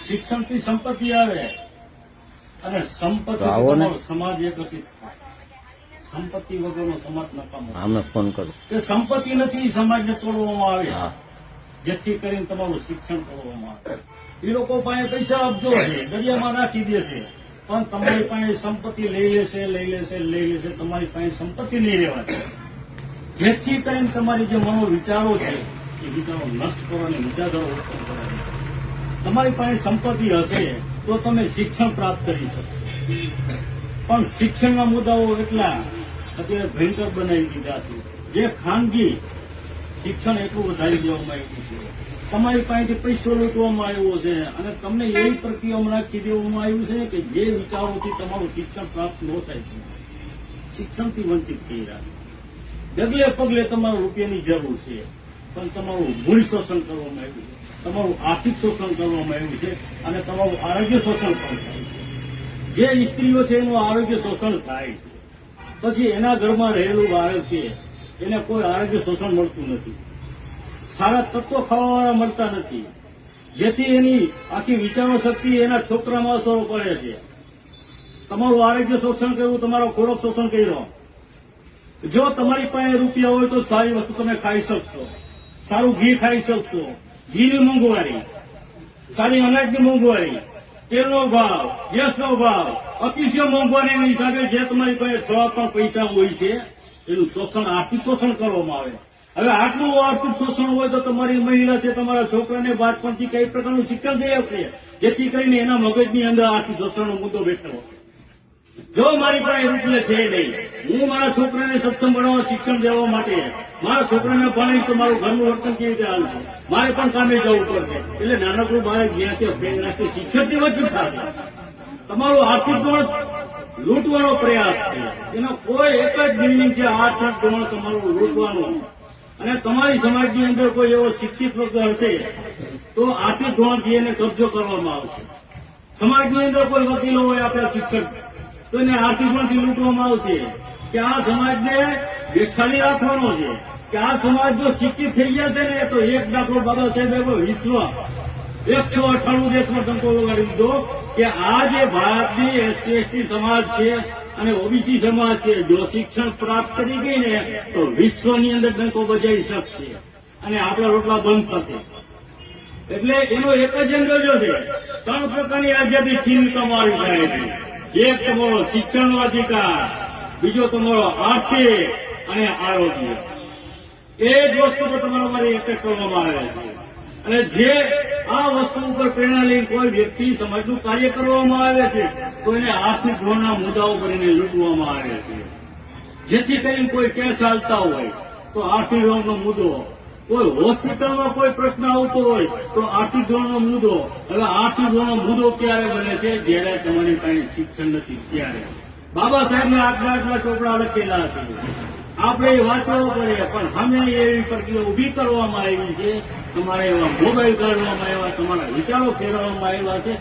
શિક્ષણથી સંપત્તિ આવે અને સંપત્તિ તમારો સમાજ એકત્રિત થાય. સંપત્તિ વગરનો સમાજ નકામો. અમે ફોન કરો કે સંપત્તિ નથી સમાજને તોડવામાં આવે જેથી કરીને તમારું શિક્ષણ તોડવામાં આવે. એ લોકો પાસે પૈસા અબજો છે, દરિયામાં નાખી દે છે, પણ તમારી પાસે સંપત્તિ લઈ લેશે. તમારી પાસે સંપત્તિ નહીં રહેવાની. જેથી કરીને તમારી જે મનો વિચારો છે એ વિચારો નષ્ટ કરવાની, વિચારધારો ઉત્પન્ન કરવાની. તમારી પાસે સંપત્તિ હશે તો તમે શિક્ષણ પ્રાપ્ત કરી શકશો. પણ શિક્ષણના મુદ્દાઓ એટલા અત્યારે ભયંકર બનાવી દીધા છે. જે ખાનગી શિક્ષણ એટલું વધારી દેવામાં આવ્યું છે. તમારી પાસેથી પૈસો લૂંટવામાં આવ્યો છે અને તમને એવી પ્રક્રિયામાં નાખી દેવામાં આવ્યું છે કે જે વિચારોથી તમારું શિક્ષણ પ્રાપ્ત ન થાય છે, શિક્ષણથી વંચિત થઈ રહ્યા છે. ડગલે પગલે તમારા રૂપિયાની જરૂર છે, પણ તમારું મૂળ શોષણ કરવામાં આવ્યું છે, તમારું આર્થિક શોષણ કરવામાં આવ્યું છે અને તમારું આરોગ્ય શોષણ પણ થાય છે. જે સ્ત્રીઓ છે એનું આરોગ્ય શોષણ થાય છે, પછી એના ઘરમાં રહેલું બાળક છે એને કોઈ આરોગ્ય શોષણ મળતું નથી, સારા તત્વો ખાવાવાળા મળતા નથી, જેથી એની આખી વિચારો શક્તિ એના છોકરામાં અસરો પડે છે. તમારું આરોગ્ય શોષણ કર્યું, તમારો ખોરાક શોષણ કર્યો. જો તમારી પાસે રૂપિયા હોય તો સારી વસ્તુ તમે ખાઈ શકશો, સારું ઘી ખાઈ શકશો. ઘીની મોંઘવારી, સારી અનાજની મોંઘવારી, તેલનો ભાવ, ગેસનો ભાવ, અતિશય મોંઘવારીના હિસાબે જે તમારી પાસે થોડા પણ પૈસા હોય છે એનું શોષણ, આર્થિક શોષણ કરવામાં આવે. હવે આટલું આર્થિક શોષણ હોય તો તમારી મહિલા છે, તમારા છોકરાને બાળપણથી કઈ પ્રકારનું શિક્ષણ થઈ આવશે જેથી કરીને એના મગજની અંદર આર્થિક શોષણનો મુદ્દો બેઠેલો છે. જો મારી પાસે રૂપિયા છે નહીં, હું મારા છોકરાને સક્ષમ બનાવવા, શિક્ષણ દેવા માટે મારા છોકરાને ભણીશ તો મારું ઘરનું વર્તન કેવી રીતે હાલશે, મારે પણ કામે જવું પડશે. એટલે નાનકડું બાળક જ્યાં ત્યાં ફેંક નાખશે, શિક્ષણથી વંચિત થશે. તમારું આર્થિક ધોરણ લૂંટવાનો પ્રયાસ છે. એનો કોઈ એક જ બિલ્ડિંગ છે, આર્થિક ધોરણ તમારું લૂંટવાનું. અને તમારી સમાજની અંદર કોઈ એવો શિક્ષિત વર્ગ હશે તો આર્થિક ધોરણથી એને કબજો કરવામાં આવશે. સમાજની અંદર કોઈ વકીલો હોય આપણા શિક્ષક તો એને આર્થિક ધોરણથી લૂંટવામાં આવશે કે આ સમાજને બેઠાડી રાખવાનો છે, કે આ સમાજ જો શિક્ષિત થઈ ગયા છે ને તો એક દાખલો બાબા સાહેબે વિશ્વ 198 દેશમાં ડંકો લગાડી દીધો કે આ જે ભારતની એસસી એસટી સમાજ છે અને ઓબીસી સમાજ છે, જો શિક્ષણ પ્રાપ્ત કરી ગઈ ને તો વિશ્વની અંદર ડંકો બજાવી શકશે અને આપણા રોટલા બંધ થશે. એટલે એનો એક જ એન્ડો છે, 3 પ્રકારની આઝાદી છીનવી તમારી જાય છે. એક તમારો શિક્ષણનો અધિકાર, બીજો તમારો આર્થિક અને આરોગ્ય. એ જ વસ્તુ પર તમારા મારી એટેક કરવામાં આવે છે. અને જે આ વસ્તુ ઉપર પ્રેરણા લઈને કોઈ વ્યક્તિ સમાજનું કાર્ય કરવામાં આવે છે તો એને આર્થિક ધોરણના મુદ્દાઓ કરીને લૂંટવામાં આવે છે. જેથી કરીને કોઈ કેસ ચાલતા હોય તો આર્થિક ધોરણનો મુદ્દો, કોઈ હોસ્પિટલમાં કોઈ પ્રશ્ન આવતો હોય તો આર્થિક ધોરણનો મુદ્દો. હવે આર્થિક ધોરણનો મુદ્દો ક્યારે બને છે? જ્યારે તમારી પાસે શિક્ષણ નથી ત્યારે. બાબા સાહેબને આટલા ચોપડા લખેલા છે, આપણે એ વાંચવો પડે, પણ અમે એવી પ્રક્રિયા ઉભી કરવામાં આવી છે. તમારે એવા મોબાઈલ કાઢવામાં આવ્યા, તમારા વિચારો ફેરવવામાં આવ્યા છે.